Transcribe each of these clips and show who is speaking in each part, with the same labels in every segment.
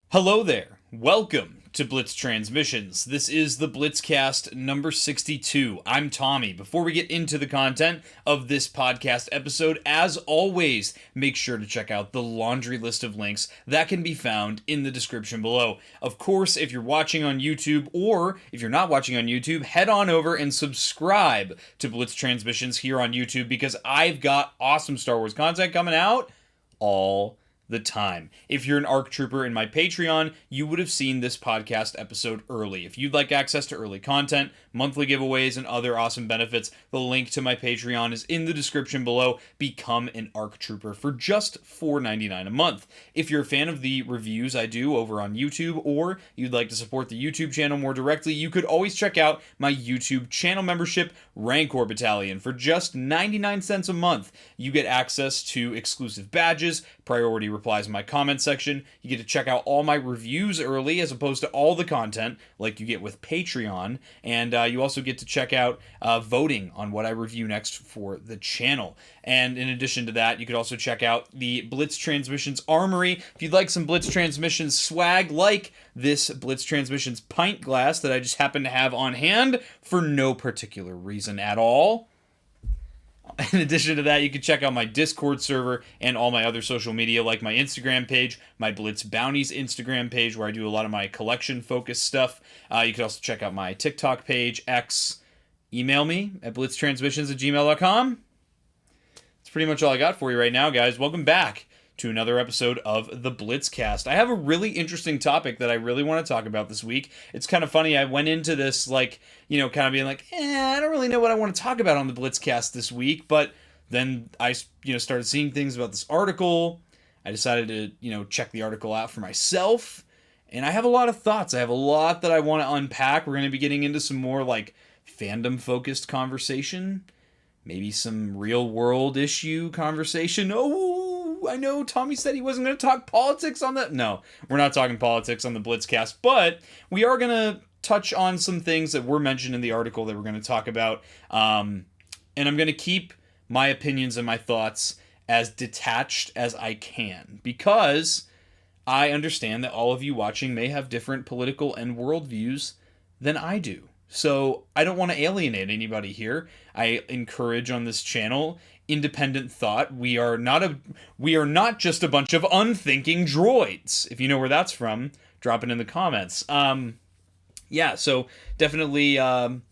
Speaker 1: Hello there. Welcome to Blitz Transmissions. This is the Blitzcast number 62. I'm Tommy. Before we get into the content of this podcast episode, as always, make sure to check out the laundry list of links that can be found in the description below. Of course, if you're watching on YouTube, or if you're not watching on YouTube, head on over and subscribe to Blitz Transmissions here on YouTube, because I've got awesome Star Wars content coming out all the time. If you're an ARC Trooper in my Patreon, you would have seen this podcast episode early. If you'd like access to early content, monthly giveaways, and other awesome benefits, the link to my Patreon is in the description below. Become an ARC Trooper for just $4.99 a month. If you're a fan of the reviews I do over on YouTube, or you'd like to support the YouTube channel more directly, you could always check out my YouTube channel membership, Rancor Battalion. For just 99 cents a month, you get access to exclusive badges, priority replies in my comment section. You get to check out all my reviews early as opposed to all the content like you get with Patreon, and you also get to check out voting on what I review next for the channel. And in addition to that, you could also check out the Blitz Transmissions Armory if you'd like some Blitz Transmissions swag, like this Blitz Transmissions pint glass that I just happen to have on hand for no particular reason at all. In addition to that, you can check out my Discord server and all my other social media, like my Instagram page, my Blitz Bounties Instagram page, where I do a lot of my collection-focused stuff. You can also check out my TikTok page, X. Email me at blitztransmissions@gmail.com. That's pretty much all I got for you right now, guys. Welcome back to another episode of the Blitzcast. I have a really interesting topic that I really want to talk about this week. It's kind of funny. I went into this kind of being like, I don't really know what I want to talk about on the Blitzcast this week. But then I, started seeing things about this article. I decided to, check the article out for myself. And I have a lot of thoughts. I have a lot that I want to unpack. We're going to be getting into some more fandom-focused conversation. Maybe some real-world issue conversation. Oh, I know Tommy said he wasn't going to talk politics on that. No, we're not talking politics on the Blitzcast, but we are going to touch on some things that were mentioned in the article that we're going to talk about. And I'm going to keep my opinions and my thoughts as detached as I can, because I understand that all of you watching may have different political and worldviews than I do. So I don't want to alienate anybody here. I encourage on this channel independent thought. We are not just a bunch of unthinking droids. If you know where that's from, drop it in the comments. So definitely want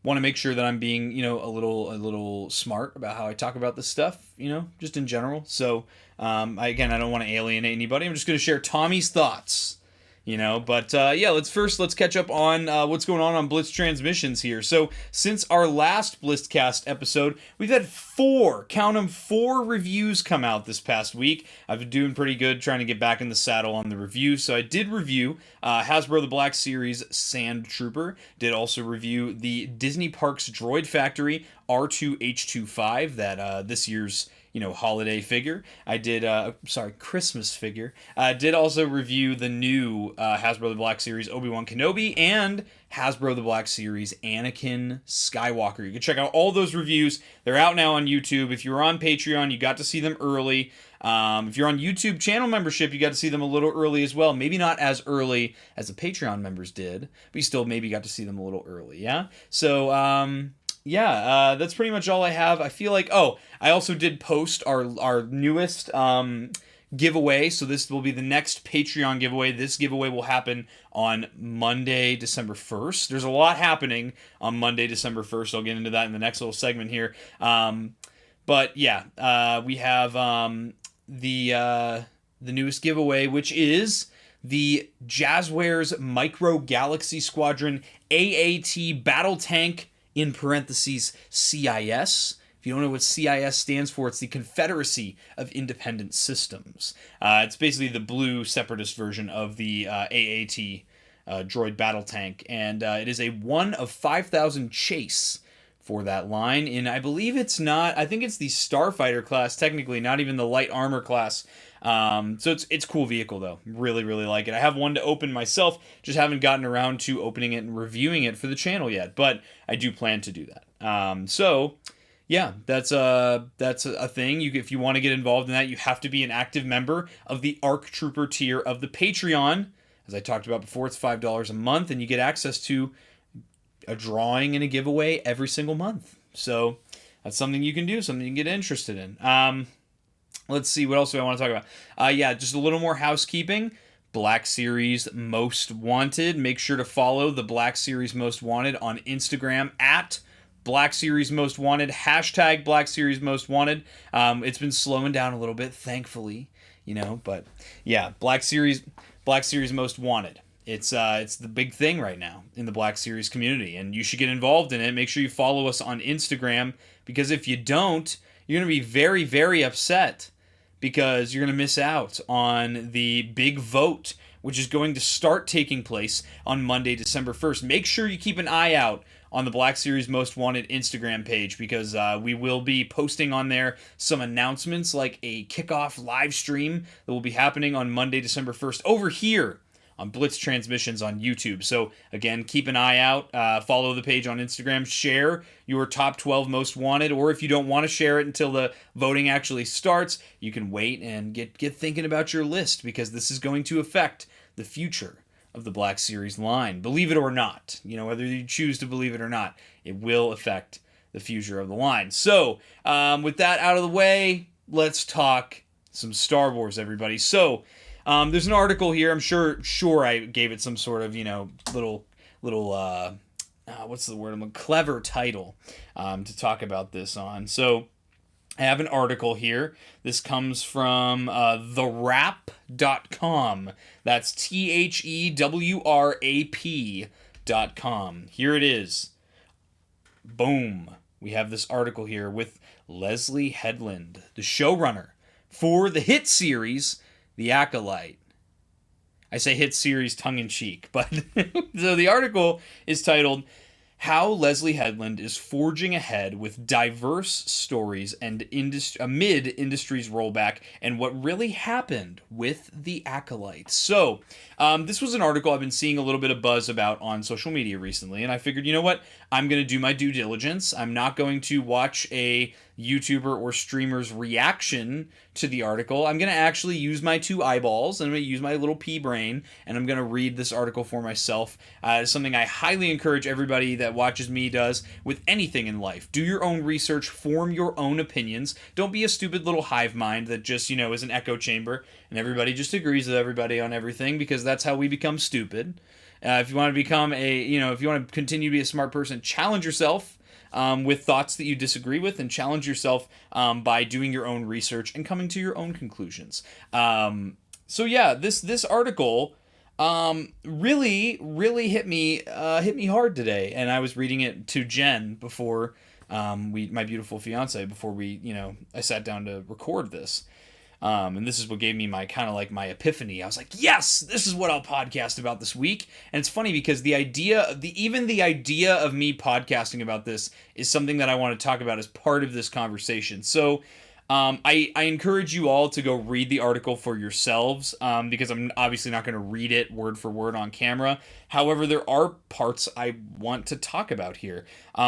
Speaker 1: to make sure that I'm being, a little smart about how I talk about this stuff, just in general. So I don't want to alienate anybody. I'm just going to share Tommy's thoughts. Let's catch up on what's going on Blitz Transmissions here. So since our last Blitzcast episode, we've had 4 reviews come out this past week. I've been doing pretty good trying to get back in the saddle on the review. So I did review Hasbro the Black Series Sand Trooper. Did also review the Disney Parks Droid Factory R2H25, that this year's holiday figure. I did, Christmas figure. I did also review the new Hasbro the Black Series Obi-Wan Kenobi and Hasbro the Black Series Anakin Skywalker. You can check out all those reviews. They're out now on YouTube. If you're on Patreon, you got to see them early. If you're on YouTube channel membership, you got to see them a little early as well. Maybe not as early as the Patreon members did, but you still maybe got to see them a little early, yeah? So, that's pretty much all I have. I feel like, I also did post our newest giveaway. So this will be the next Patreon giveaway. This giveaway will happen on Monday, December 1st. There's a lot happening on Monday, December 1st. I'll get into that in the next little segment here. We have the newest giveaway, which is the Jazzwares Micro Galaxy Squadron AAT Battle Tank, in parentheses, CIS. If you don't know what CIS stands for, it's the Confederacy of Independent Systems. It's basically the blue separatist version of the AAT droid battle tank, and it is a 1 of 5,000 chase for that line. And I believe I think it's the Starfighter class, technically, not even the light armor class. So it's a cool vehicle though. Really, really like it. I have one to open myself, just haven't gotten around to opening it and reviewing it for the channel yet, but I do plan to do that. So yeah, that's a thing. If you want to get involved in that, you have to be an active member of the ARC Trooper tier of the Patreon. As I talked about before, it's $5 a month, and you get access to a drawing and a giveaway every single month. So that's something you can do, something you can get interested in. Let's see, what else do I want to talk about? Yeah, just a little more housekeeping. Black Series Most Wanted. Make sure to follow the Black Series Most Wanted on Instagram at Black Series Most Wanted, hashtag Black Series Most Wanted. It's been slowing down a little bit, thankfully, but yeah, Black Series Most Wanted. It's the big thing right now in the Black Series community, and you should get involved in it. Make sure you follow us on Instagram, because if you don't, you're going to be very, very upset, because you're going to miss out on the big vote, which is going to start taking place on Monday, December 1st. Make sure you keep an eye out on the Black Series Most Wanted Instagram page, because we will be posting on there some announcements, like a kickoff live stream that will be happening on Monday, December 1st over here on Blitz Transmissions on YouTube. So again, keep an eye out, follow the page on Instagram, share your top 12 most wanted, or if you don't want to share it until the voting actually starts, you can wait and get thinking about your list, because this is going to affect the future of the Black Series line. Believe it or not, whether you choose to believe it or not, it will affect the future of the line. So with that out of the way, let's talk some Star Wars, everybody. So there's an article here. I'm sure I gave it some sort of, little what's the word? Clever title to talk about this on. So I have an article here. This comes from thewrap.com. That's THEWRAP.com. Here it is. Boom. We have this article here with Leslye Headland, the showrunner for the hit series The Acolyte. I say hit series tongue-in-cheek, but so the article is titled How Leslye Headland is Forging Ahead with Diverse Stories and Amid Industry's Rollback, and What Really Happened with The Acolyte. So, this was an article I've been seeing a little bit of buzz about on social media recently, and I figured, you know what? I'm going to do my due diligence. I'm not going to watch a YouTuber or streamer's reaction to the article. I'm going to actually use my two eyeballs, and I'm going to use my little pea brain, and I'm going to read this article for myself. It's something I highly encourage everybody that watches me does with anything in life. Do your own research, form your own opinions. Don't be a stupid little hive mind that just, is an echo chamber, and everybody just agrees with everybody on everything, because that's how we become stupid. If you want to become if you want to continue to be a smart person, challenge yourself with thoughts that you disagree with, and challenge yourself by doing your own research and coming to your own conclusions. So yeah, this article really hit me hard today, and I was reading it to Jen before my beautiful fiance, before I sat down to record this. And this is what gave me my kind of like my epiphany. I was like, yes, this is what I'll podcast about this week. And it's funny because the idea of me podcasting about this is something that I want to talk about as part of this conversation. So I encourage you all to go read the article for yourselves, because I'm obviously not going to read it word for word on camera. However, there are parts I want to talk about here.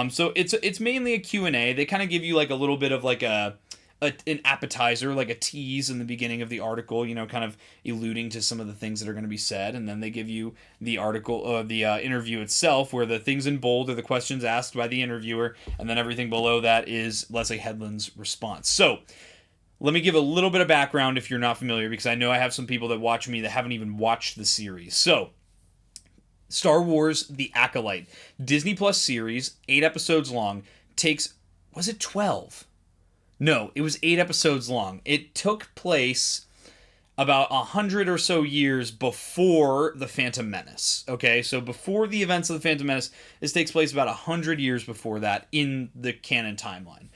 Speaker 1: So it's mainly a Q&A. They kind of give you like a little bit of like an appetizer, like a tease in the beginning of the article, kind of alluding to some of the things that are going to be said, and then they give you the article, the interview itself, where the things in bold are the questions asked by the interviewer, and then everything below that is Leslye Headland's response. So, let me give a little bit of background if you're not familiar, because I know I have some people that watch me that haven't even watched the series. So, Star Wars The Acolyte, Disney Plus series, 8 episodes long, was it 12? No, it was 8 episodes long. It took place about 100 or so years before The Phantom Menace. Okay, so before the events of The Phantom Menace, this takes place about 100 years before that in the canon timeline.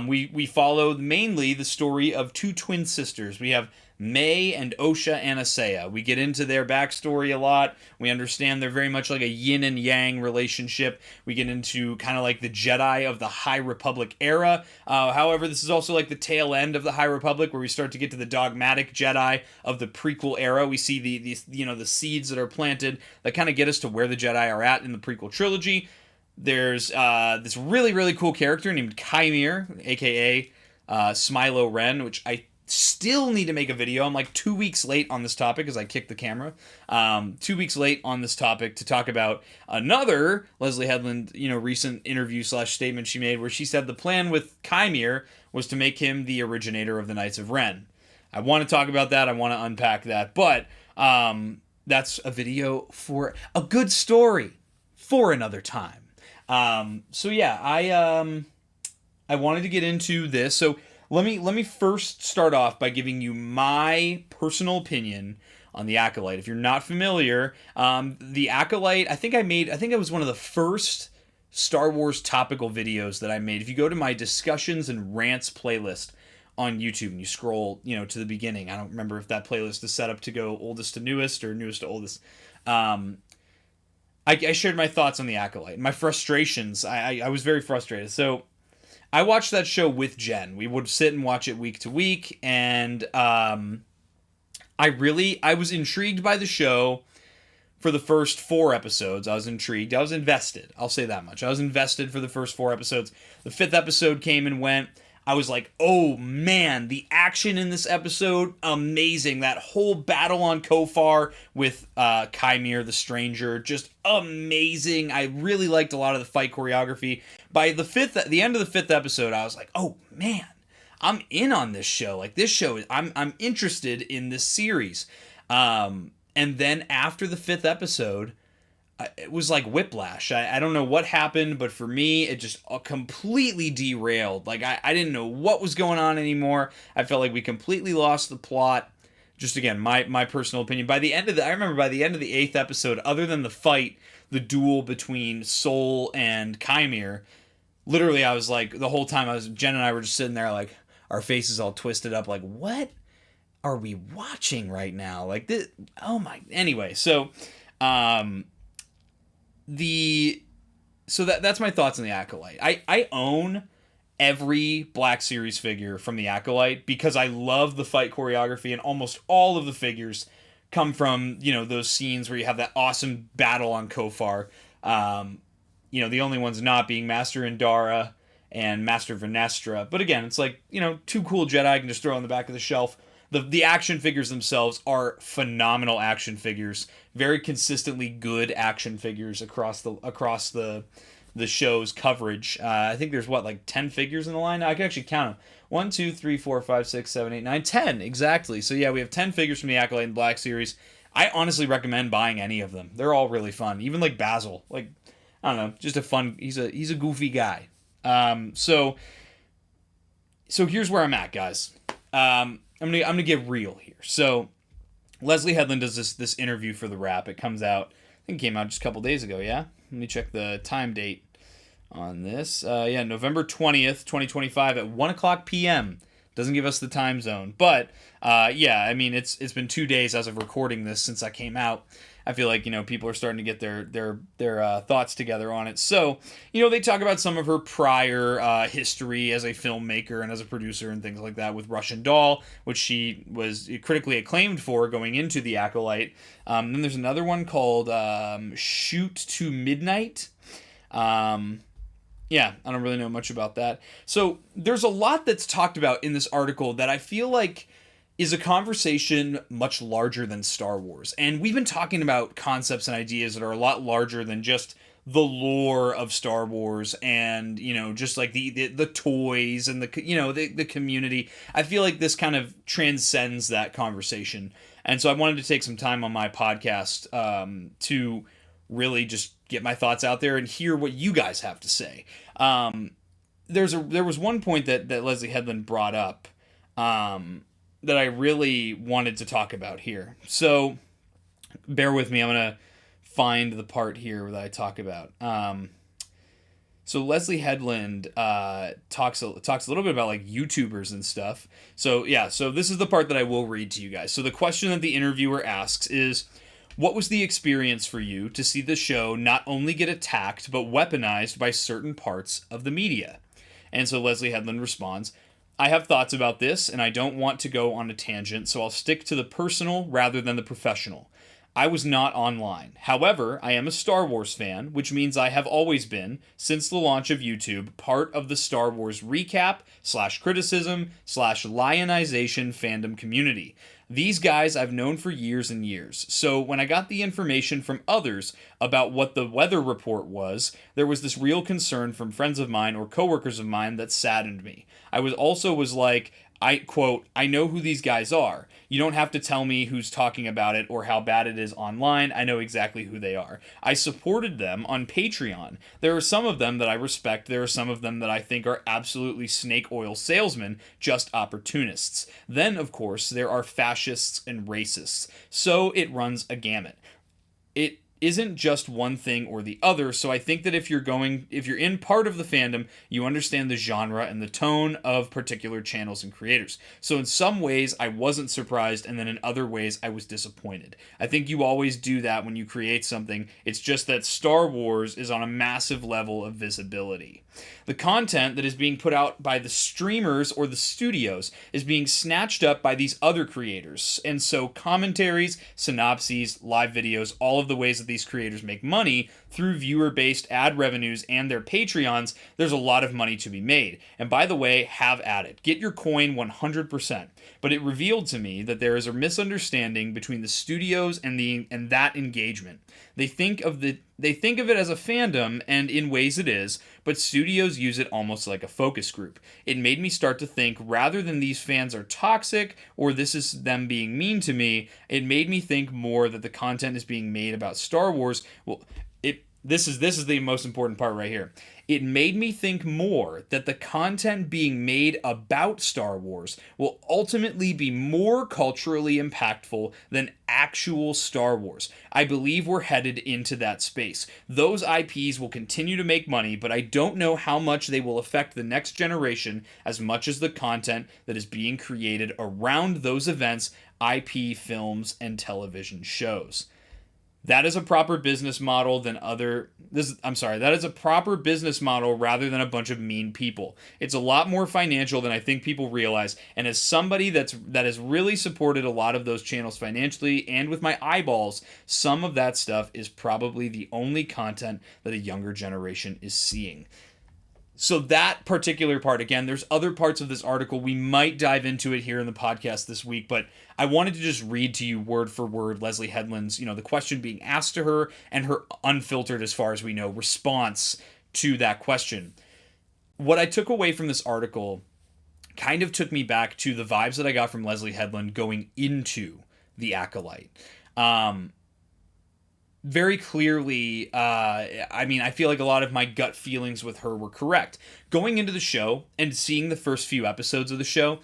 Speaker 1: We followed mainly the story of two twin sisters. We have May and Osha Anasaea. We get into their backstory a lot. We understand they're very much like a yin and yang relationship. We get into kind of like the Jedi of the High Republic era. However, this is also like the tail end of the High Republic, where we start to get to the dogmatic Jedi of the prequel era. We see the seeds that are planted that kind of get us to where the Jedi are at in the prequel trilogy. There's this really, really cool character named Chimere, aka Smilo Ren, which I still need to make a video. I'm like 2 weeks late on this topic because I kicked the camera. 2 weeks late on this topic to talk about another Leslye Headland, recent interview / statement she made, where she said the plan with Chimere was to make him the originator of the Knights of Ren. I want to talk about that. I want to unpack that, but that's a video for a good story for another time. So yeah, I wanted to get into this. So let me first start off by giving you my personal opinion on the Acolyte. If you're not familiar, the Acolyte, I think it was one of the first Star Wars topical videos that I made. If you go to my discussions and rants playlist on YouTube and you scroll, to the beginning, I don't remember if that playlist is set up to go oldest to newest or newest to oldest. I shared my thoughts on the Acolyte, my frustrations. I was very frustrated. So I watched that show with Jen. We would sit and watch it week to week, and I was intrigued by the show for the first 4 episodes. I was intrigued. I was invested. I'll say that much. I was invested for the first 4 episodes. The 5th episode came and went. I was like, oh man, the action in this episode, amazing. That whole battle on Kofar with Chimere, the Stranger, just amazing. I really liked a lot of the fight choreography. By the end of the 5th episode, I was like, oh man, I'm in on this show. Like this show, I'm interested in this series. And then after the 5th episode, it was like whiplash. I don't know what happened, but for me, it just completely derailed. Like, I didn't know what was going on anymore. I felt like we completely lost the plot. Just, again, my personal opinion. I remember by the end of the 8th episode, other than the fight, the duel between Soul and Chimere, literally, I was like, the whole time, Jen and I were just sitting there, like, our faces all twisted up, like, what are we watching right now? Like, this, oh my, anyway, so, that's my thoughts on the Acolyte. I own every Black Series figure from the Acolyte because I love the fight choreography, and almost all of the figures come from, those scenes where you have that awesome battle on Kofar. The only ones not being Master Indara and Master Vernestra. But again, it's like, 2 cool Jedi I can just throw on the back of the shelf. The action figures themselves are phenomenal action figures, very consistently good action figures across the show's coverage. I think there's 10 figures in the line. I can actually count them. 1, 2, 3, 4, 5, 6, 7, 8, 9, 10 exactly. So yeah, we have 10 figures from the Acolyte and Black Series. I honestly recommend buying any of them. They're all really fun. Even like Basil, I don't know, just a fun. He's a goofy guy. So here's where I'm at, guys. I'm gonna get real here. So Leslye Headland does this interview for The Wrap. It comes out, I think it came out just a couple days ago, yeah? Let me check the time date on this. November 20th, 2025 at 1 o'clock p.m. Doesn't give us the time zone. But, it's been 2 days as of recording this since I came out. I feel like, people are starting to get their thoughts together on it. So, they talk about some of her prior history as a filmmaker and as a producer and things like that with Russian Doll, which she was critically acclaimed for going into the Acolyte. Then there's another one called Shoot to Midnight. I don't really know much about that. So there's a lot that's talked about in this article that I feel like is a conversation much larger than Star Wars. And we've been talking about concepts and ideas that are a lot larger than just the lore of Star Wars and, just like the toys and the community. I feel like this kind of transcends that conversation. And so I wanted to take some time on my podcast to really just get my thoughts out there and hear what you guys have to say. There was one point that Leslye Headland brought up that I really wanted to talk about here. So bear with me. I'm going to find the part here that I talk about. So Leslye Headland talks a little bit about like YouTubers and stuff. So yeah, so this is the part that I will read to you guys. So the question that the interviewer asks is, what was the experience for you to see the show not only get attacked but weaponized by certain parts of the media? And so Leslye Headland responds, I have thoughts about this, and I don't want to go on a tangent, so I'll stick to the personal rather than the professional. I was not online. However, I am a Star Wars fan, which means I have always been, since the launch of YouTube, part of the Star Wars recap / criticism / lionization fandom community. These guys I've known for years and years, so when I got the information from others about what the weather report was, there was this real concern from friends of mine or coworkers of mine that saddened me. I was like, I quote, I know who these guys are. You don't have to tell me who's talking about it or how bad it is online. I know exactly who they are. I supported them on Patreon. There are some of them that I respect. There are some of them that I think are absolutely snake oil salesmen, just opportunists. Then, of course, there are fascists and racists. So it runs a gamut. It isn't just one thing or the other, so I think that if you're in part of the fandom, you understand the genre and the tone of particular channels and creators. So in some ways, I wasn't surprised, and then in other ways, I was disappointed. I think you always do that when you create something. It's just that Star Wars is on a massive level of visibility. The content that is being put out by the streamers or the studios is being snatched up by these other creators. And so commentaries, synopses, live videos, all of the ways that these creators make money through viewer-based ad revenues and their Patreons, there's a lot of money to be made. And by the way, have at it. Get your coin 100%. But it revealed to me that there is a misunderstanding between the studios and that engagement. They think of it as a fandom, and in ways it is, but studios use it almost like a focus group. It made me start to think, rather than these fans are toxic or this is them being mean to me, it made me think more that the content is being made about Star Wars. Well, this is the most important part right here. It made me think more that the content being made about Star Wars will ultimately be more culturally impactful than actual Star Wars. I believe we're headed into that space. Those IPs will continue to make money, but I don't know how much they will affect the next generation as much as the content that is being created around those events, IP, films, and television shows. That is a proper business model that is a proper business model rather than a bunch of mean people. It's a lot more financial than I think people realize, and as somebody that has really supported a lot of those channels financially and with my eyeballs, some of that stuff is probably the only content that a younger generation is seeing. So that particular part, again, there's other parts of this article. We might dive into it here in the podcast this week, but I wanted to just read to you word for word Leslye Headland's, the question being asked to her and her unfiltered, as far as we know, response to that question. What I took away from this article kind of took me back to the vibes that I got from Leslye Headland going into the Acolyte. Very clearly, I feel like a lot of my gut feelings with her were correct. Going into the show and seeing the first few episodes of the show,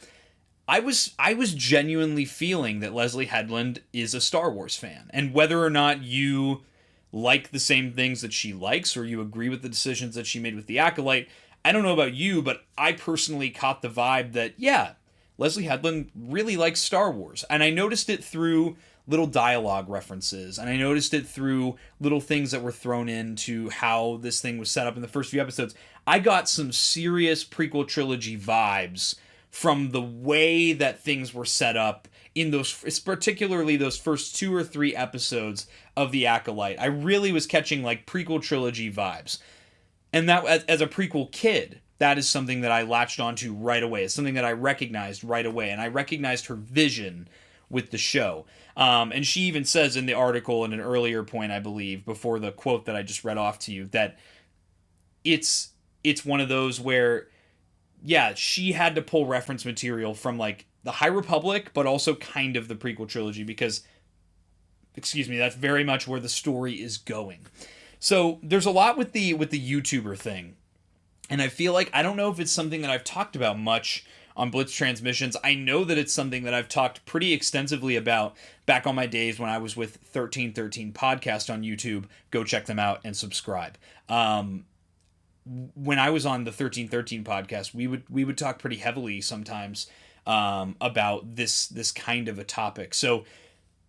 Speaker 1: I was genuinely feeling that Leslye Headland is a Star Wars fan. And whether or not you like the same things that she likes or you agree with the decisions that she made with the Acolyte, I don't know about you, but I personally caught the vibe that, yeah, Leslye Headland really likes Star Wars. And I noticed it through little dialogue references, and I noticed it through little things that were thrown into how this thing was set up in the first few episodes. I got some serious prequel trilogy vibes from the way that things were set up in those, particularly those first 2 or 3 episodes of The Acolyte. I really was catching like prequel trilogy vibes. And that, as a prequel kid, that is something that I latched onto right away. It's something that I recognized right away, and I recognized her vision with the show. And she even says in the article, in an earlier point, I believe, before the quote that I just read off to you, that it's one of those where, yeah, she had to pull reference material from like the High Republic, but also kind of the prequel trilogy, because, that's very much where the story is going. So there's a lot with the YouTuber thing. And I feel like, I don't know if it's something that I've talked about much on Blitz Transmissions. I know that it's something that I've talked pretty extensively about back on my days when I was with 1313 Podcast on YouTube. Go check them out and subscribe. when I was on the 1313 podcast, we would talk pretty heavily sometimes about this kind of a topic. So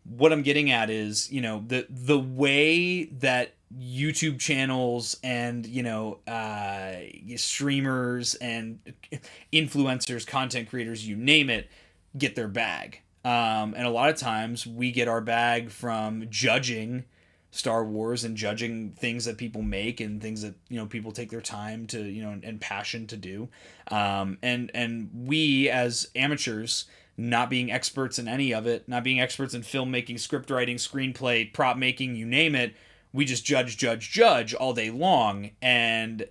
Speaker 1: what I'm getting at is, you know, the way that YouTube channels and, you know, streamers and influencers, content creators, you name it, get their bag. And a lot of times we get our bag from judging Star Wars and judging things that people make and things that, you know, people take their time to, you know, and passion to do. And we as amateurs, not being experts in any of it, not being experts in filmmaking, script writing, screenplay, prop making, you name it, we just judge all day long. And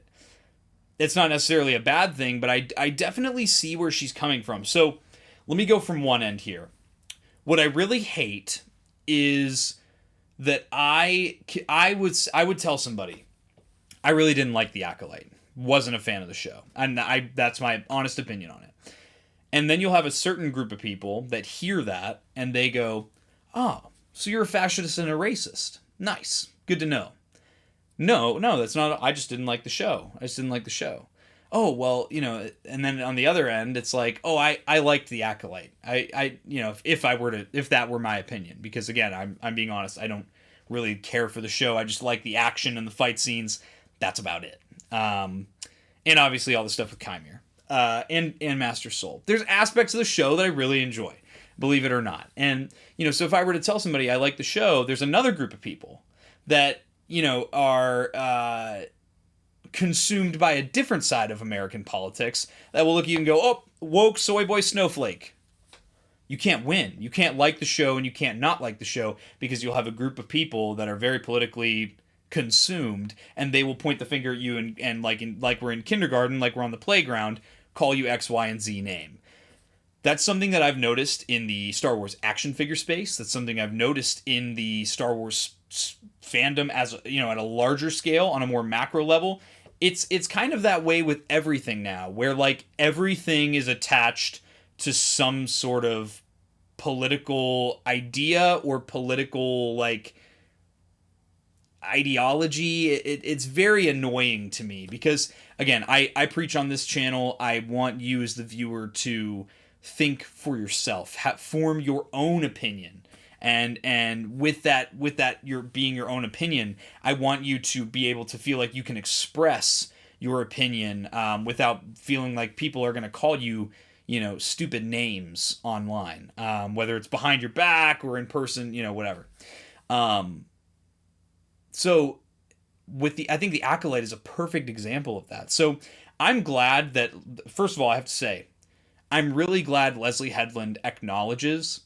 Speaker 1: it's not necessarily a bad thing, but I definitely see where she's coming from. So let me go from one end here. What I really hate is that I would tell somebody I really didn't like The Acolyte, wasn't a fan of the show, and that's my honest opinion on it. And then you'll have a certain group of people that hear that and they go, "Oh, so you're a fascist and a racist? Nice, good to know." No, that's not. I just didn't like the show. Oh, well, you know, and then on the other end, it's like, oh, I liked The Acolyte. I you know, if that were my opinion, because again, I'm being honest, I don't really care for the show. I just like the action and the fight scenes. That's about it. And obviously all the stuff with Chimera, and Master Soul. There's aspects of the show that I really enjoy, believe it or not. And, you know, so if I were to tell somebody I like the show, there's another group of people that, you know, are, consumed by a different side of American politics that will look at you and go, "Oh, woke soy boy snowflake." You can't win. You can't like the show and you can't not like the show, because you'll have a group of people that are very politically consumed and they will point the finger at you and like we're in kindergarten, like we're on the playground, call you X, Y, and Z name. That's something that I've noticed in the Star Wars action figure space. That's something I've noticed in the Star Wars fandom, as, you know, at a larger scale, on a more macro level. It's kind of that way with everything now, where like everything is attached to some sort of political idea or political like ideology. It's very annoying to me because, again, I preach on this channel. I want you as the viewer to think for yourself, form your own opinion. And with that you're being your own opinion, I want you to be able to feel like you can express your opinion without feeling like people are going to call you, you know, stupid names online, whether it's behind your back or in person, you know, whatever. So I think The Acolyte is a perfect example of that. So I'm glad that, first of all, I have to say, I'm really glad Leslye Headland acknowledges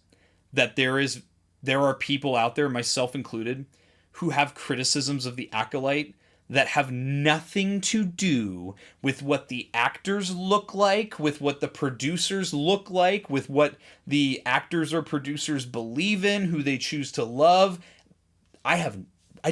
Speaker 1: that there are people out there, myself included, who have criticisms of The Acolyte that have nothing to do with what the actors look like, with what the producers look like, with what the actors or producers believe in, who they choose to love. I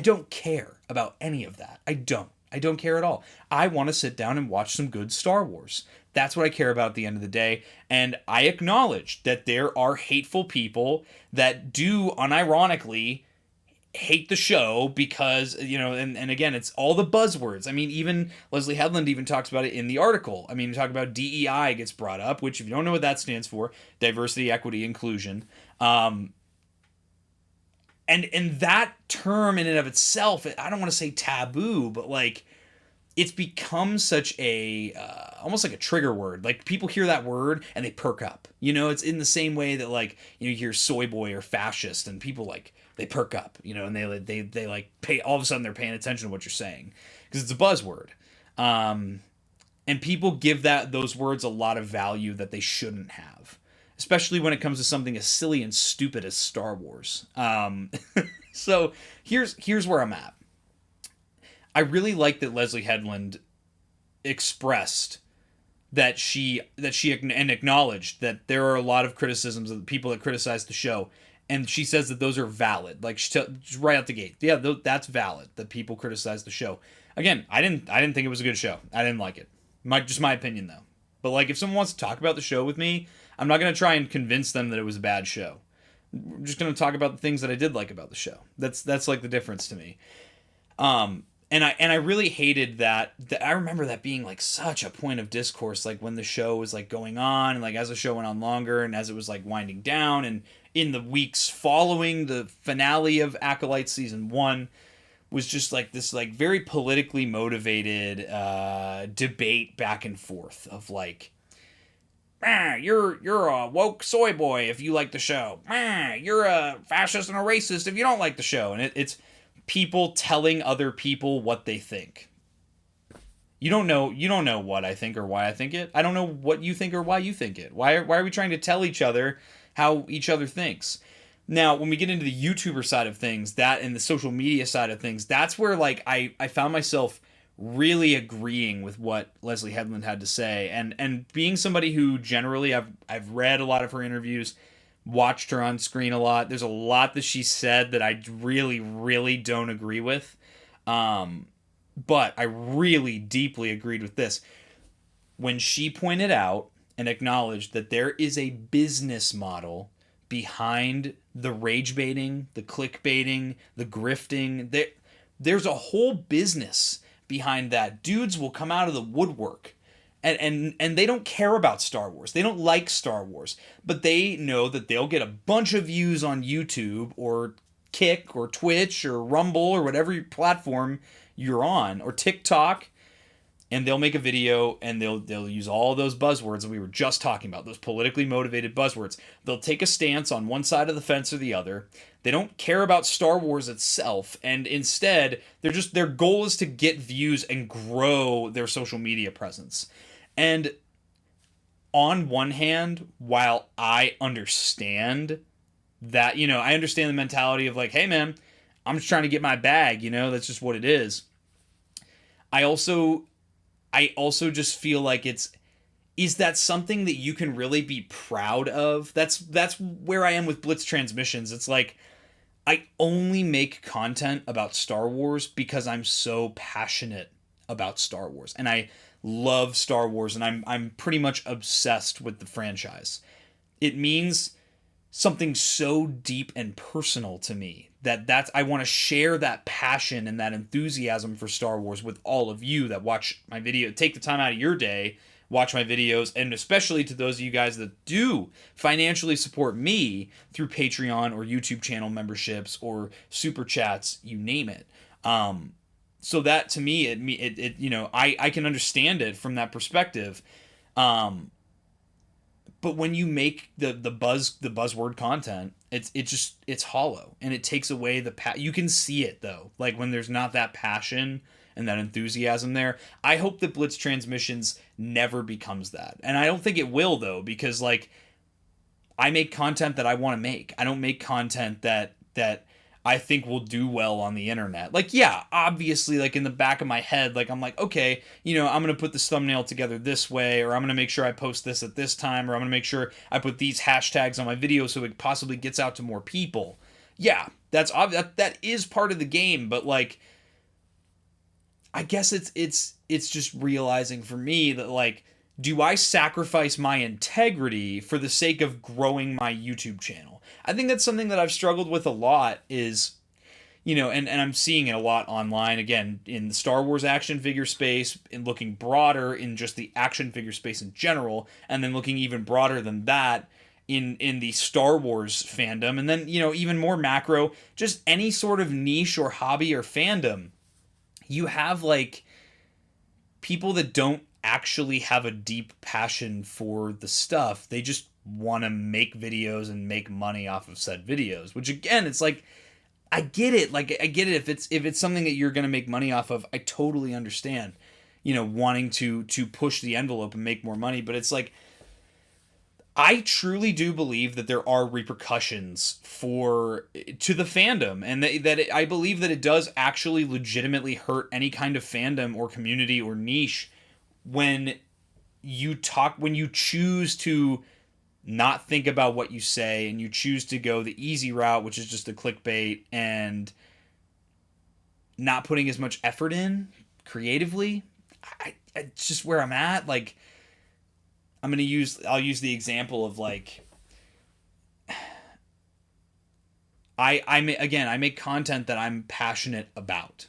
Speaker 1: don't care about any of that. I don't care at all. I want to sit down and watch some good Star Wars. That's what I care about at the end of the day. And I acknowledge that there are hateful people that do unironically hate the show because, you know, and again, it's all the buzzwords. I mean, even Leslye Headland even talks about it in the article. I mean, talk about DEI gets brought up, which if you don't know what that stands for, diversity, equity, inclusion. And that term in and of itself, I don't want to say taboo, but like, it's become such a, almost like a trigger word. Like people hear that word and they perk up, you know, it's in the same way that like, you know, you hear soy boy or fascist and people like, they perk up, you know, and they like pay, all of a sudden they're paying attention to what you're saying because it's a buzzword. And people give those words a lot of value that they shouldn't have, especially when it comes to something as silly and stupid as Star Wars. So here's where I'm at. I really like that Leslye Headland expressed that she and acknowledged that there are a lot of criticisms of the people that criticize the show, and she says that those are valid. Like right out the gate, yeah, that's valid that people criticize the show. Again, I didn't think it was a good show. I didn't like it. Just my opinion though. But like, if someone wants to talk about the show with me, I'm not going to try and convince them that it was a bad show. I'm just going to talk about the things that I did like about the show. That's like the difference to me. And I really hated that. I remember that being like such a point of discourse, like when the show was like going on, and like as the show went on longer, and as it was like winding down, and in the weeks following the finale of Acolyte season 1, was just like this like very politically motivated debate back and forth of like, you're a woke soy boy if you like the show. You're a fascist and a racist if you don't like the show. And it's people telling other people what they think. You don't know what I think or why I think it. I don't know what you think or why you think it. Why are we trying to tell each other how each other thinks? Now, when we get into the YouTuber side of things, that and the social media side of things, that's where like I found myself really agreeing with what Leslye Headland had to say, and being somebody who generally I've read a lot of her interviews, watched her on screen a lot. There's a lot that she said that I really don't agree with, but I really deeply agreed with this when she pointed out and acknowledged that there is a business model behind the rage baiting, the clickbaiting, the grifting. There's a whole business behind that. Dudes will come out of the woodwork and they don't care about Star Wars. They don't like Star Wars, but they know that they'll get a bunch of views on YouTube or Kick or Twitch or Rumble or whatever platform you're on, or TikTok, and they'll make a video and they'll use all those buzzwords that we were just talking about, those politically motivated buzzwords. They'll take a stance on one side of the fence or the other. They don't care about Star Wars itself, and instead their goal is to get views and grow their social media presence. And on one hand, while I understand that, I understand the mentality of like, hey man, I'm just trying to get my bag, that's just what it is. I also just feel like is that something that you can really be proud of? That's where I am with Blitz Transmissions. It's like, I only make content about Star Wars because I'm so passionate about Star Wars, and I love Star Wars, and I'm pretty much obsessed with the franchise. It means something so deep and personal to me that I want to share that passion and that enthusiasm for Star Wars with all of you that watch my video. Take the time out of your day, watch my videos, and especially to those of you guys that do financially support me through Patreon or YouTube channel memberships or super chats, you name it. So that to me, I can understand it from that perspective. But when you make the buzzword content, it's hollow, and it takes away you can see it though. Like when there's not that passion and that enthusiasm there. I hope that Blitz Transmissions never becomes that. And I don't think it will though, because like I make content that I want to make. I don't make content that I think will do well on the internet. Like, yeah, obviously, like in the back of my head, like I'm like, okay, I'm going to put this thumbnail together this way, or I'm going to make sure I post this at this time, or I'm going to make sure I put these hashtags on my video so it possibly gets out to more people. Yeah, that's obvious. That is part of the game, but like, I guess it's just realizing for me that like, do I sacrifice my integrity for the sake of growing my YouTube channel? I think that's something that I've struggled with a lot is, and I'm seeing it a lot online, again, in the Star Wars action figure space, and looking broader in just the action figure space in general, and then looking even broader than that in the Star Wars fandom, and then, even more macro, just any sort of niche or hobby or fandom. You have, like, people that don't actually have a deep passion for the stuff. They just want to make videos and make money off of said videos, which again, it's like, I get it. Like, I get it. If it's something that you're going to make money off of, I totally understand, wanting to push the envelope and make more money. But it's like, I truly do believe that there are repercussions to the fandom, and I believe that it does actually legitimately hurt any kind of fandom or community or niche when you choose to not think about what you say, and you choose to go the easy route, which is just a clickbait and not putting as much effort in creatively. It's just where I'm at. Like, I'll use the example of like, I make content that I'm passionate about.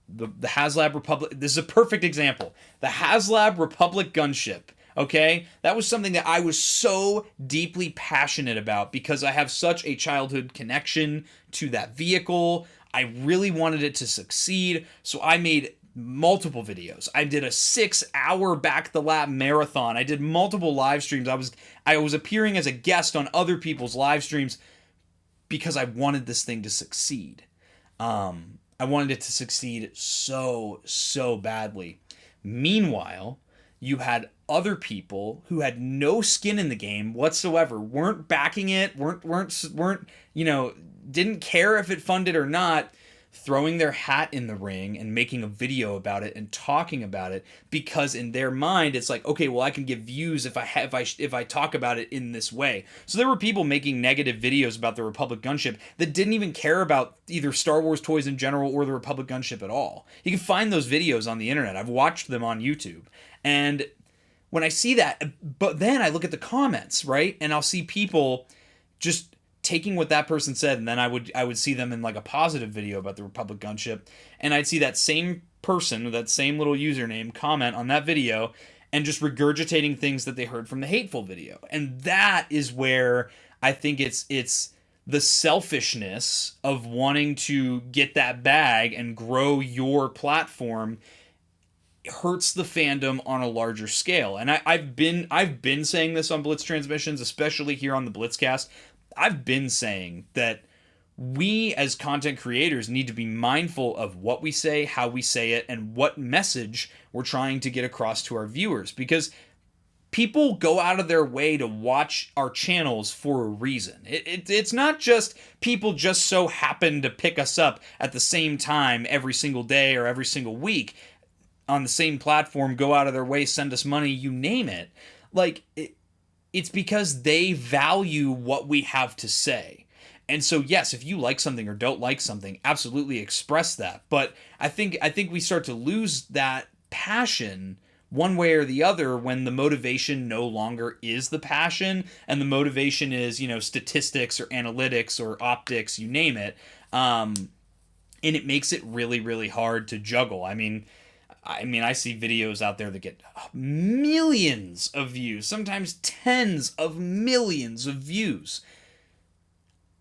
Speaker 1: the HasLab Republic, this is a perfect example. The HasLab Republic gunship, okay? That was something that I was so deeply passionate about because I have such a childhood connection to that vehicle. I really wanted it to succeed, so I made multiple videos. I did a 6-hour back the lap marathon. I did multiple live streams. I was appearing as a guest on other people's live streams because I wanted this thing to succeed. I wanted it to succeed so badly. Meanwhile, you had other people who had no skin in the game whatsoever, weren't backing it, weren't didn't care if it funded or not, throwing their hat in the ring and making a video about it and talking about it because in their mind it's like, okay, well, I can get views if I talk about it in this way. So there were people making negative videos about the Republic gunship that didn't even care about either Star Wars toys in general or the Republic gunship at all. You can find those videos on the internet. I've watched them on YouTube. And when I see that, but then I look at the comments, right? And I'll see people just taking what that person said, and then I would see them in like a positive video about the Republic gunship, and I'd see that same person with that same little username comment on that video and just regurgitating things that they heard from the hateful video. And that is where I think it's the selfishness of wanting to get that bag and grow your platform hurts the fandom on a larger scale. And I've been saying this on Blitz Transmissions, especially here on the Blitzcast. I've been saying that we as content creators need to be mindful of what we say, how we say it, and what message we're trying to get across to our viewers, because people go out of their way to watch our channels for a reason. It's not just people just so happen to pick us up at the same time every single day or every single week on the same platform, go out of their way, send us money, you name it. It's because they value what we have to say. And so, yes, if you like something or don't like something, absolutely express that. But I think we start to lose that passion one way or the other when the motivation no longer is the passion and the motivation is, statistics or analytics or optics, you name it. And it makes it really, really hard to juggle. I mean, I see videos out there that get millions of views, sometimes tens of millions of views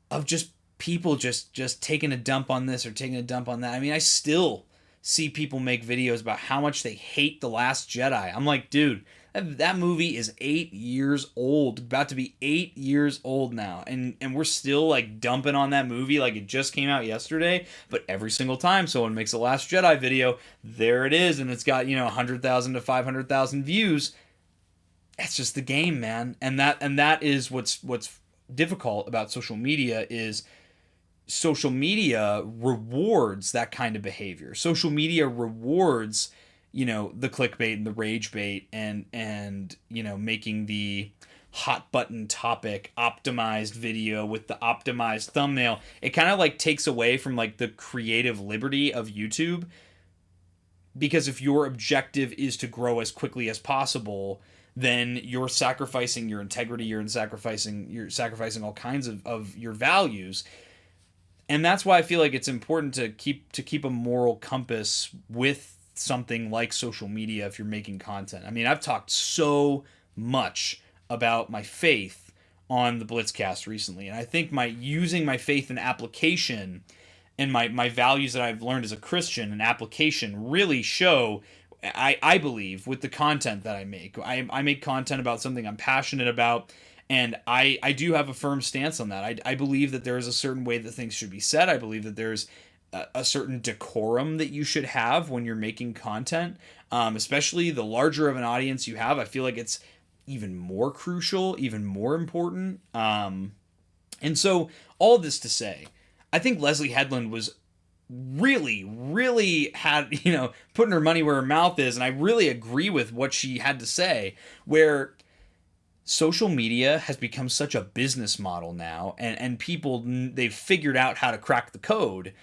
Speaker 1: of just people just taking a dump on this or taking a dump on that. I mean, I still see people make videos about how much they hate The Last Jedi. I'm like, dude, that movie is 8 years old, about to be 8 years old now. And we're still like dumping on that movie like it just came out yesterday. But every single time someone makes a Last Jedi video, there it is. And it's got, 100,000 to 500,000 views. It's just the game, man. And that is what's difficult about social media is social media rewards that kind of behavior. Social media rewards the clickbait and the rage bait and making the hot button topic optimized video with the optimized thumbnail. It kind of like takes away from like the creative liberty of YouTube, because if your objective is to grow as quickly as possible, then you're sacrificing your integrity, you're sacrificing all kinds of your values. And that's why I feel like it's important to keep a moral compass with something like social media if you're making content. I mean, I've talked so much about my faith on the Blitzcast recently, and I think using my faith in application and my values that I've learned as a Christian and application really show, I believe, with the content that I make. I make content about something I'm passionate about, and I do have a firm stance on that. I believe that there is a certain way that things should be said. I believe that there's a certain decorum that you should have when you're making content, especially the larger of an audience you have. I feel like it's even more crucial, even more important. And so all this to say, I think Leslye Headland was really had, putting her money where her mouth is. And I really agree with what she had to say, where social media has become such a business model now, and people, they've figured out how to crack the code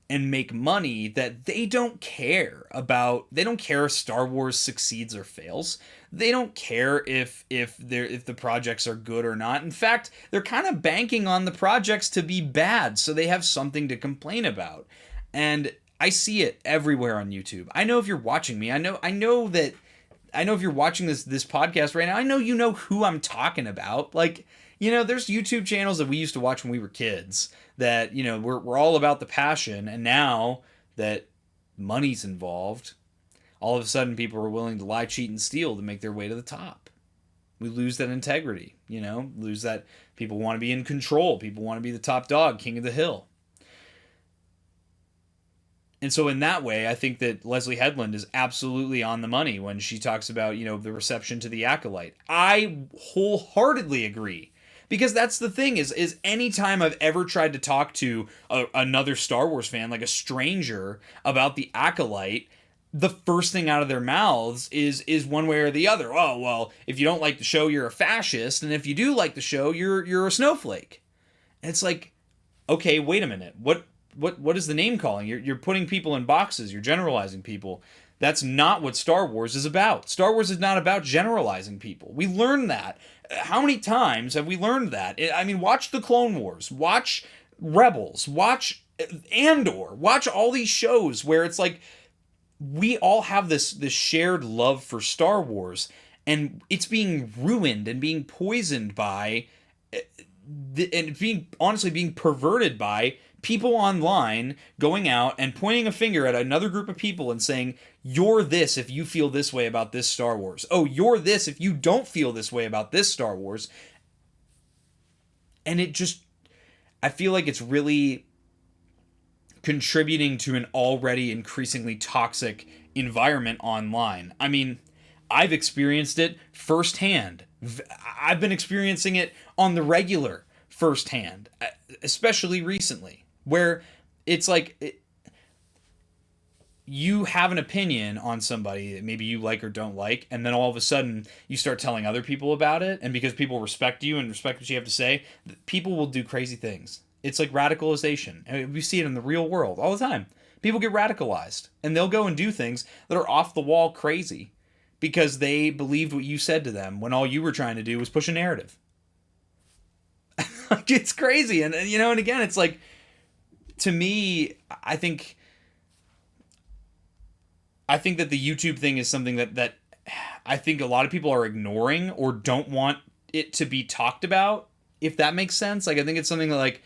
Speaker 1: and make money that they don't care about. They don't care if Star Wars succeeds or fails. They don't care if the projects are good or not. In fact, they're kind of banking on the projects to be bad so they have something to complain about. And I see it everywhere on YouTube. I know if you're watching me, I know if you're watching this podcast right now, I know you know who I'm talking about. Like, there's YouTube channels that we used to watch when we were kids that, we're all about the passion, and now that money's involved, all of a sudden people are willing to lie, cheat, and steal to make their way to the top. We lose that integrity, lose that. People want to be in control. People want to be the top dog, king of the hill. And so in that way, I think that Leslye Headland is absolutely on the money when she talks about, the reception to the Acolyte. I wholeheartedly agree. Because that's the thing, is anytime I've ever tried to talk to another Star Wars fan, like a stranger, about the Acolyte, the first thing out of their mouths is one way or the other. Oh, well, if you don't like the show, you're a fascist, and if you do like the show, you're a snowflake. And it's like, okay, wait a minute. What is the name calling? You're putting people in boxes. You're generalizing people. That's not what Star Wars is about. Star Wars is not about generalizing people. We learned that. How many times have we learned that? I mean, watch the Clone Wars. Watch Rebels. Watch Andor. Watch all these shows where it's like we all have this shared love for Star Wars, and it's being ruined and being poisoned by, and being perverted by people online going out and pointing a finger at another group of people and saying, you're this if you feel this way about this Star Wars. Oh, you're this if you don't feel this way about this Star Wars. And I feel like it's really contributing to an already increasingly toxic environment online. I mean, I've experienced it firsthand. I've been experiencing it on the regular firsthand, especially recently. Where it's like you have an opinion on somebody that maybe you like or don't like, and then all of a sudden you start telling other people about it, and because people respect you and respect what you have to say, people will do crazy things. It's like radicalization. And we see it in the real world all the time. People get radicalized, and they'll go and do things that are off the wall crazy because they believed what you said to them when all you were trying to do was push a narrative. It's crazy. And again, it's like, to me, I think that the YouTube thing is something that I think a lot of people are ignoring or don't want it to be talked about, if that makes sense. Like, I think it's something that,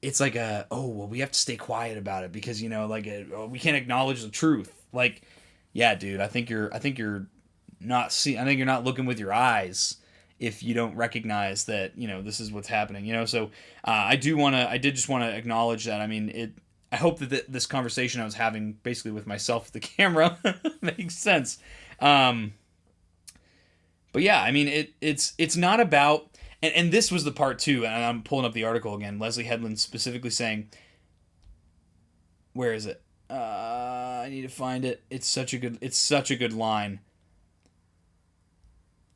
Speaker 1: it's like we have to stay quiet about it because, we can't acknowledge the truth. Like, yeah, dude, I think you're not looking with your eyes if you don't recognize that, this is what's happening, so I did just want to acknowledge that. I mean, I hope that this conversation I was having basically with myself, the camera, makes sense. But yeah, I mean, it's not about, and this was the part too, and I'm pulling up the article again, Leslye Headland specifically saying, where is it? I need to find it. It's such a good line.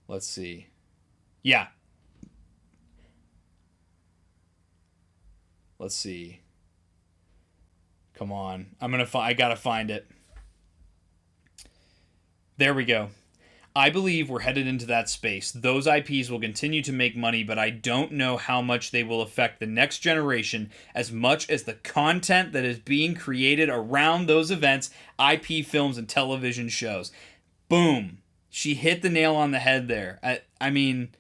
Speaker 1: Let's see. Yeah. Let's see. Come on. I gotta find it. There we go. I believe we're headed into that space. Those IPs will continue to make money, but I don't know how much they will affect the next generation as much as the content that is being created around those events, IP films, and television shows. Boom. She hit the nail on the head there. I mean,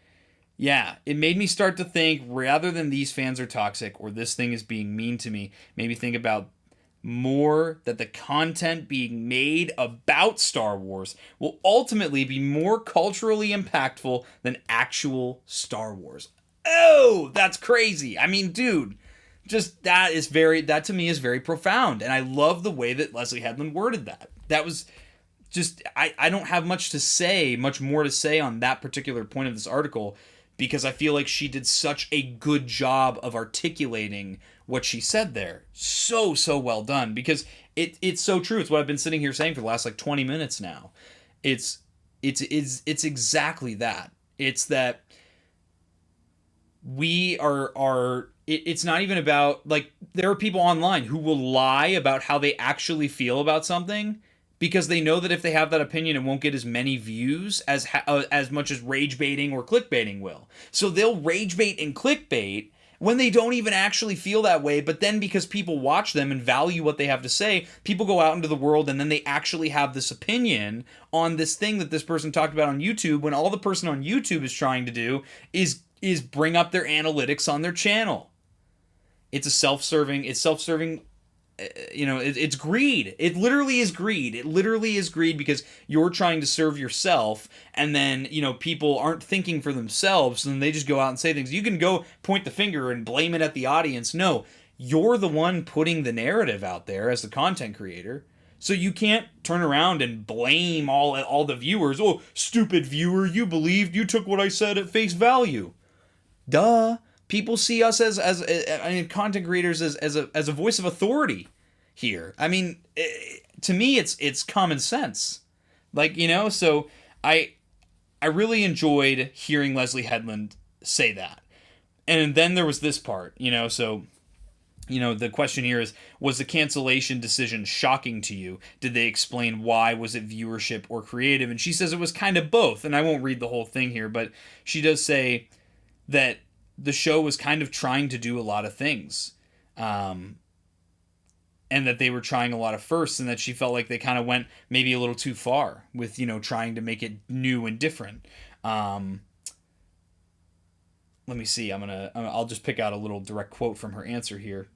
Speaker 1: yeah, it made me start to think, rather than these fans are toxic or this thing is being mean to me, maybe think about more that the content being made about Star Wars will ultimately be more culturally impactful than actual Star Wars. Oh, that's crazy. I mean, dude, just that to me is very profound. And I love the way that Leslye Headland worded that. That was just, I don't have much more to say on that particular point of this article, because I feel like she did such a good job of articulating what she said there. So well done, because it's so true. It's what I've been sitting here saying for the last 20 minutes now. It's exactly that. It's that we are it's not even about, there are people online who will lie about how they actually feel about something, because they know that if they have that opinion, it won't get as many views as much as rage baiting or clickbaiting will. So they'll rage bait and clickbait when they don't even actually feel that way. But then because people watch them and value what they have to say, people go out into the world and then they actually have this opinion on this thing that this person talked about on YouTube, when all the person on YouTube is trying to do is bring up their analytics on their channel. It's self-serving, it's greed. It literally is greed. It literally is greed because you're trying to serve yourself, and then, people aren't thinking for themselves, and they just go out and say things. You can go point the finger and blame it at the audience. No, you're the one putting the narrative out there as the content creator. So you can't turn around and blame all the viewers. Oh, stupid viewer, you took what I said at face value. Duh. People see us as content creators as a voice of authority here. I mean, to me, it's common sense. So I really enjoyed hearing Leslye Headland say that. And then there was this part, so, the question here is, was the cancellation decision shocking to you? Did they explain why? Was it viewership or creative? And she says it was kind of both. And I won't read the whole thing here, but she does say that the show was kind of trying to do a lot of things, and that they were trying a lot of firsts, and that she felt like they kind of went maybe a little too far with, trying to make it new and different. Let me see. I'll just pick out a little direct quote from her answer here.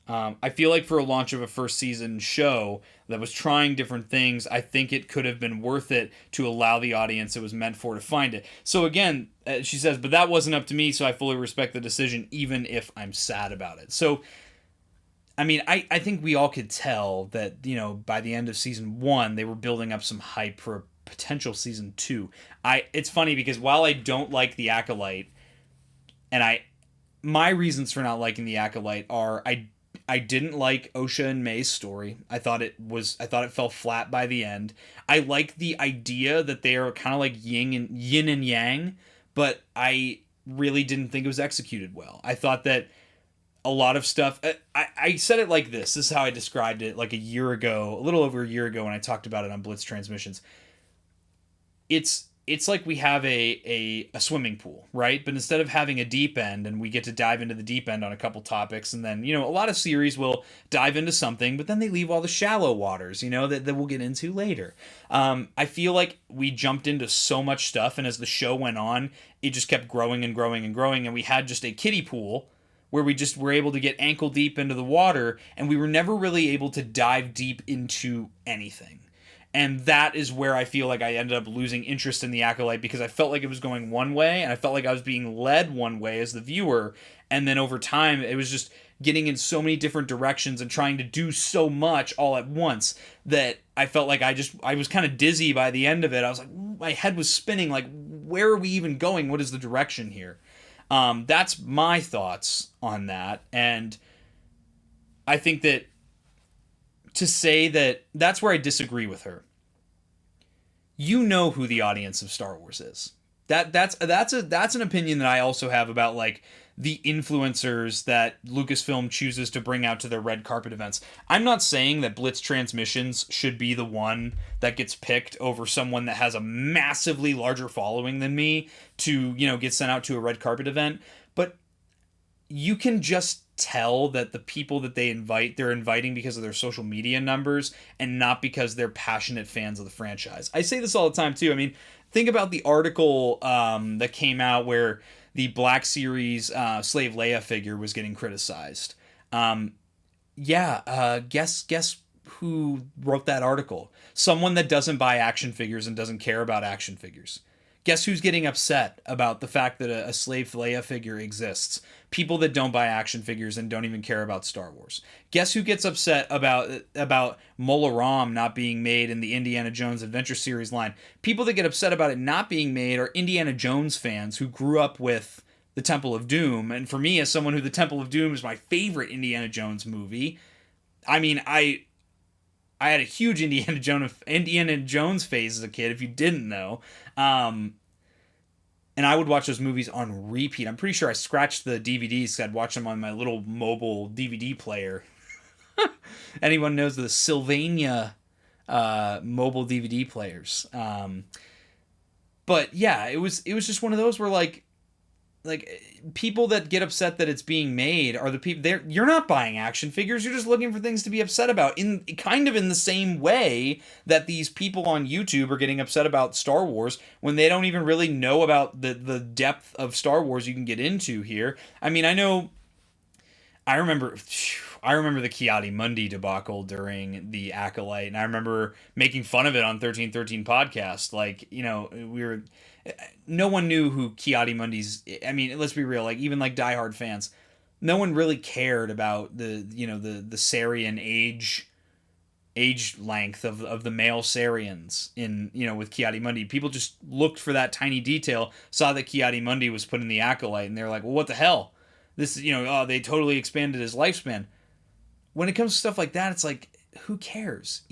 Speaker 1: I feel like for a launch of a first season show that was trying different things, I think it could have been worth it to allow the audience it was meant for to find it. So again, she says, but that wasn't up to me, so I fully respect the decision, even if I'm sad about it. So, I mean, I think we all could tell that, by the end of season 1, they were building up some hype for a potential season 2. It's funny because while I don't like the Acolyte, and my reasons for not liking the Acolyte are I didn't like Osha and May's story. I thought it fell flat by the end. I like the idea that they are kind of like yin and yang, but I really didn't think it was executed well. I thought that a lot of stuff, I said it like this. This is how I described it like a little over a year ago when I talked about it on Blitz Transmissions. It's like we have a swimming pool, right? But instead of having a deep end, and we get to dive into the deep end on a couple topics, and then, a lot of series will dive into something, but then they leave all the shallow waters, that we'll get into later. I feel like we jumped into so much stuff, and as the show went on, it just kept growing and growing and growing, and we had just a kiddie pool where we just were able to get ankle deep into the water, and we were never really able to dive deep into anything. And that is where I feel like I ended up losing interest in the Acolyte, because I felt like it was going one way, and I felt like I was being led one way as the viewer. And then over time, it was just getting in so many different directions and trying to do so much all at once that I felt like I was kind of dizzy by the end of it. I was like, my head was spinning, like, where are we even going? What is the direction here? That's my thoughts on that. And I think that to say that's where I disagree with her. You know who the audience of Star Wars is. That's an opinion that I also have about, like, the influencers that Lucasfilm chooses to bring out to their red carpet events. I'm not saying that Blitz Transmissions should be the one that gets picked over someone that has a massively larger following than me to, get sent out to a red carpet event, but you can just tell that the people that they're inviting because of their social media numbers and not because they're passionate fans of the franchise. I say this all the time too. I mean, think about the article that came out where the Black Series Slave Leia figure was getting criticized. Guess who wrote that article? Someone that doesn't buy action figures and doesn't care about action figures. Guess who's getting upset about the fact that a Slave Leia figure exists? People that don't buy action figures and don't even care about Star Wars. Guess who gets upset about Mola Ram not being made in the Indiana Jones Adventure Series line? People that get upset about it not being made are Indiana Jones fans who grew up with the Temple of Doom. And for me, as someone who the Temple of Doom is my favorite Indiana Jones movie, I mean, I had a huge Indiana Jones phase as a kid, if you didn't know. And I would watch those movies on repeat. I'm pretty sure I scratched the DVDs because I'd watch them on my little mobile DVD player. Anyone knows the Sylvania mobile DVD players. But yeah, it was just one of those where, like, people that get upset that it's being made are the people you're not buying action figures, you're just looking for things to be upset about, in the same way that these people on YouTube are getting upset about Star Wars when they don't even really know about the depth of Star Wars you can get into here. I mean, I remember the Ki-Adi-Mundi debacle during the Acolyte, and I remember making fun of it on 1313 podcast. Like, no one knew who Ki-Adi-Mundi's. I mean, let's be real. Like, even like diehard fans, no one really cared about the Sarian age length of the male Sarians in with Ki-Adi-Mundi. People just looked for that tiny detail, saw that Ki-Adi-Mundi was put in the Acolyte, and they're like, well, what the hell? This is, they totally expanded his lifespan. When it comes to stuff like that, it's like, who cares,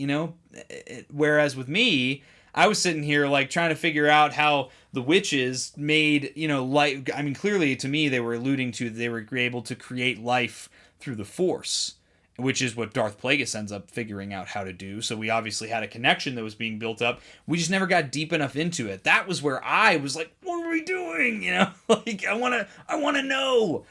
Speaker 1: Whereas with me, I was sitting here like trying to figure out how the witches made, life. I mean, clearly to me, they were alluding to they were able to create life through the Force, which is what Darth Plagueis ends up figuring out how to do. So we obviously had a connection that was being built up. We just never got deep enough into it. That was where I was like, what are we doing? Like I want to know.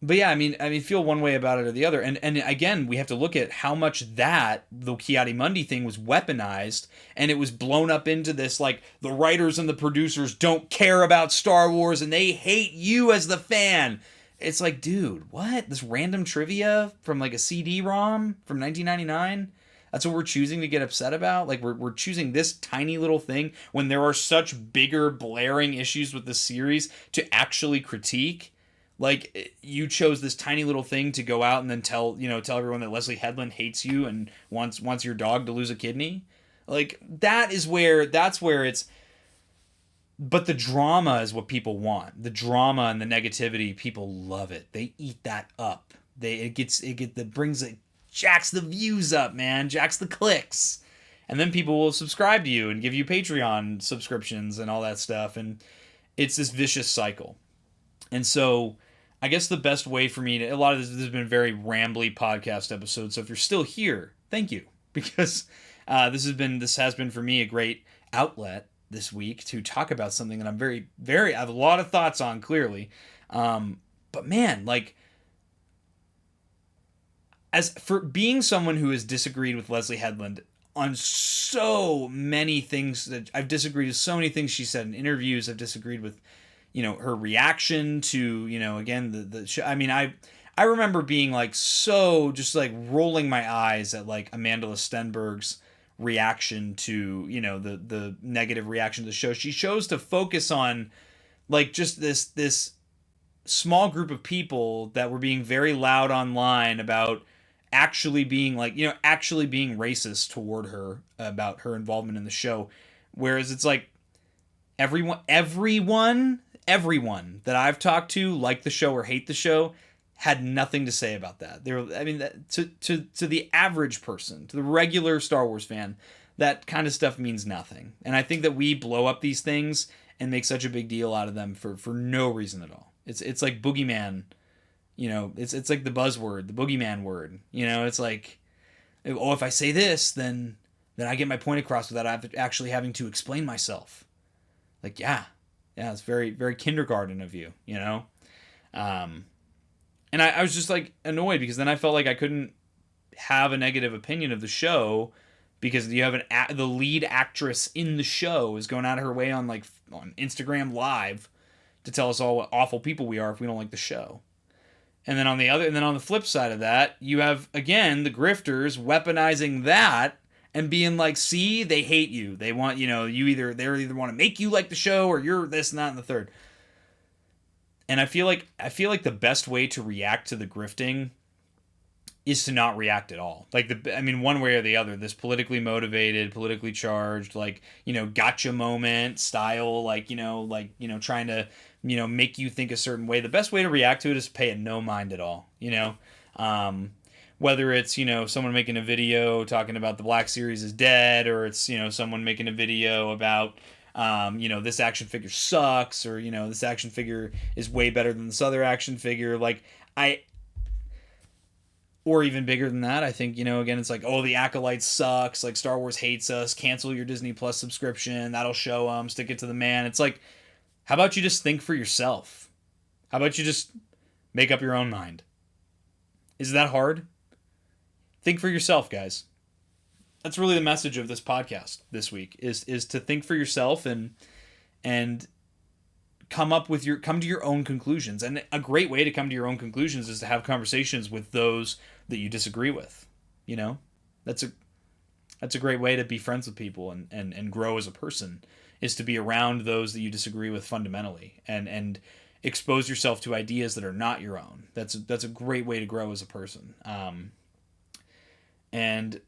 Speaker 1: But yeah, I mean, feel one way about it or the other. And again, we have to look at how much that the Ki-Adi-Mundi thing was weaponized, and it was blown up into this, like, the writers and the producers don't care about Star Wars and they hate you as the fan. It's like, dude, what? This random trivia from like a CD-ROM from 1999? That's what we're choosing to get upset about? Like, we're choosing this tiny little thing when there are such bigger, blaring issues with the series to actually critique? Like, you chose this tiny little thing to go out and then tell everyone that Leslye Headland hates you and wants your dog to lose a kidney? Like, that's where it's... But the drama is what people want. The drama and the negativity, people love it. They eat that up. It jacks the views up, man. Jacks the clicks. And then people will subscribe to you and give you Patreon subscriptions and all that stuff. And it's this vicious cycle. And so I guess the best way for me a lot of this has been a very rambly podcast episode. So if you're still here, thank you. Because this has been for me a great outlet this week to talk about something that I'm I have a lot of thoughts on, clearly. But man, like, as for being someone who has disagreed with Leslye Headland on so many things, that I've disagreed with so many things she said in interviews. I've disagreed with, her reaction to, again, the show. I mean, I remember being like, so just like rolling my eyes at like Amanda Stenberg's reaction to, the negative reaction to the show. She chose to focus on like just this small group of people that were being very loud online about actually being like, actually being racist toward her about her involvement in the show. Whereas it's like everyone that I've talked to, like the show or hate the show, had nothing to say about that. To the average person, to the regular Star Wars fan, that kind of stuff means nothing. And I think that we blow up these things and make such a big deal out of them for no reason at all. It's like boogeyman. It's like the buzzword, the boogeyman word. It's like, oh, if I say this, then I get my point across without actually having to explain myself. Like, yeah, it's very, very kindergarten of you, And I was just like annoyed because then I felt like I couldn't have a negative opinion of the show because you have the lead actress in the show is going out of her way on Instagram Live to tell us all what awful people we are if we don't like the show. And then on the flip side of that, you have, again, the grifters weaponizing that and being like, see, they hate you. They want, they either want to make you like the show or you're this and that and the third. And I feel like the best way to react to the grifting is to not react at all. One way or the other, this politically motivated, politically charged, gotcha moment style, trying to, make you think a certain way. The best way to react to it is pay it no mind at all, whether it's, someone making a video talking about the Black Series is dead, or it's, someone making a video about, this action figure sucks, or, this action figure is way better than this other action figure. or even bigger than that, I think, again, it's like, oh, the Acolyte sucks, like Star Wars hates us, cancel your Disney Plus subscription, that'll show them, stick it to the man. It's like, how about you just think for yourself? How about you just make up your own mind? Is that hard? Think for yourself, guys. That's really the message of this podcast this week, is to think for yourself and come to your own conclusions. And a great way to come to your own conclusions is to have conversations with those that you disagree with. That's a great way to be friends with people and grow as a person, is to be around those that you disagree with fundamentally and expose yourself to ideas that are not your own. That's a great way to grow as a person. And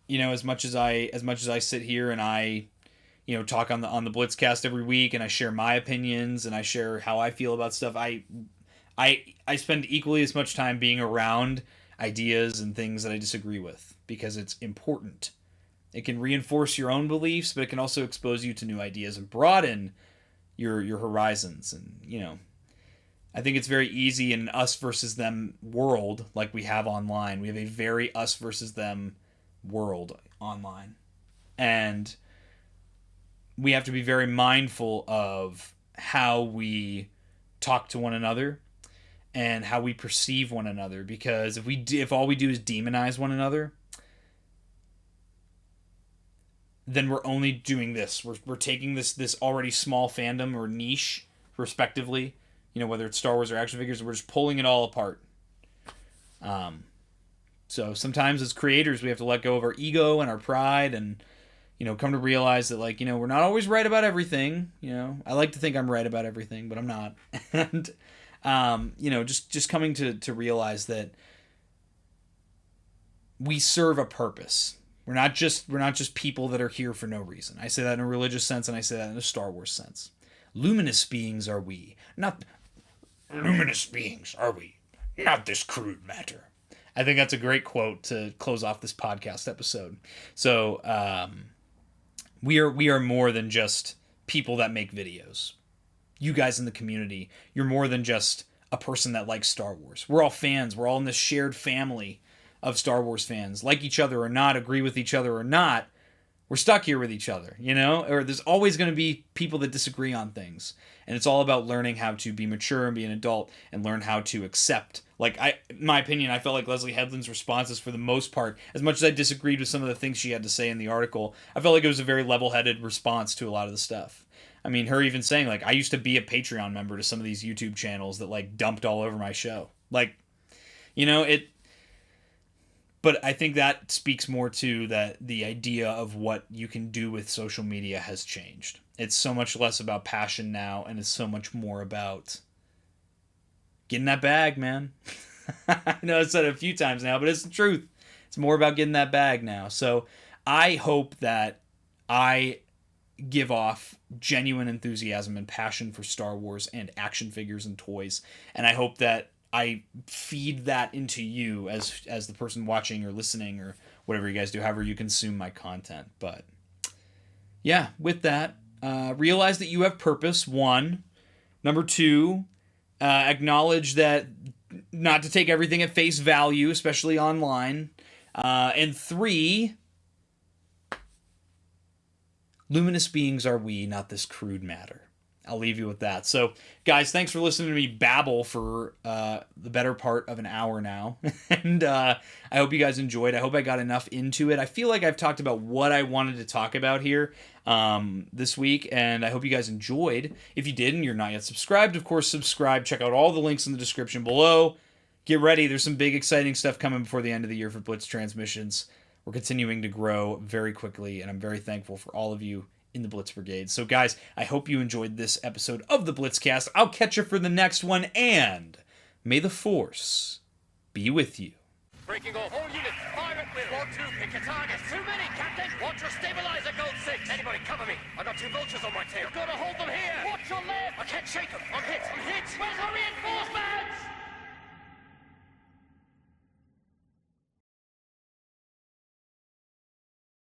Speaker 1: as much as I sit here and I talk on the Blitzcast every week, and I share my opinions and I share how I feel about stuff, I spend equally as much time being around ideas and things that I disagree with, because it's important. It can reinforce your own beliefs, but it can also expose you to new ideas and broaden your horizons. And I think it's very easy in an us versus them world like we have online. We have a very us versus them world online, and we have to be very mindful of how we talk to one another and how we perceive one another, because if all we do is demonize one another, then we're only doing this. We're taking this already small fandom or niche, respectively, whether it's Star Wars or action figures, and we're just pulling it all apart. So sometimes as creators, we have to let go of our ego and our pride and, come to realize that, like, we're not always right about everything. I like to think I'm right about everything, but I'm not. And, just coming to realize that we serve a purpose. We're not just people that are here for no reason. I say that in a religious sense, and I say that in a Star Wars sense. Luminous beings are we, not luminous beings are we, not this crude matter. I think that's a great quote to close off this podcast episode. So we are more than just people that make videos. You guys in the community, you're more than just a person that likes Star Wars. We're all fans. We're all in this shared family of Star Wars fans. Like each other or not, agree with each other or not, we're stuck here with each other, Or there's always going to be people that disagree on things. And it's all about learning how to be mature and be an adult and learn how to accept. Like, in my opinion, I felt like Leslye Headland's responses, for the most part, as much as I disagreed with some of the things she had to say in the article, I felt like it was a very level-headed response to a lot of the stuff. I mean, her even saying, like, I used to be a Patreon member to some of these YouTube channels that, like, dumped all over my show. Like, but I think that speaks more to that the idea of what you can do with social media has changed. It's so much less about passion now, and it's so much more about getting that bag, man. I know I've said it a few times now, but it's the truth. It's more about getting that bag now. So I hope that I give off genuine enthusiasm and passion for Star Wars and action figures and toys. And I hope that I feed that into you as the person watching or listening or whatever you guys do, however you consume my content. But yeah, with that, realize that you have purpose, 1. Number 2, acknowledge that not to take everything at face value, especially online. And 3, luminous beings are we, not this crude matter. I'll leave you with that. So, guys, thanks for listening to me babble for the better part of an hour now. And I hope you guys enjoyed. I hope I got enough into it. I feel like I've talked about what I wanted to talk about here this week, and I hope you guys enjoyed. If you did and you're not yet subscribed, of course, subscribe. Check out all the links in the description below. Get ready. There's some big, exciting stuff coming before the end of the year for Blitz Transmissions. We're continuing to grow very quickly, and I'm very thankful for all of you in the Blitz Brigade. So guys, I hope you enjoyed this episode of the Blitzcast. I'll catch you for the next one, and may the Force be with you.
Speaker 2: Breaking off. All units, fire at will. 1, 2, pick a target. Too many, Captain. Watch your stabilizer, Gold 6. Anybody cover me. I got 2 vultures on my tail. Gotta hold them here. Watch your left. I can't shake them. I'm hit. Where's our reinforcements?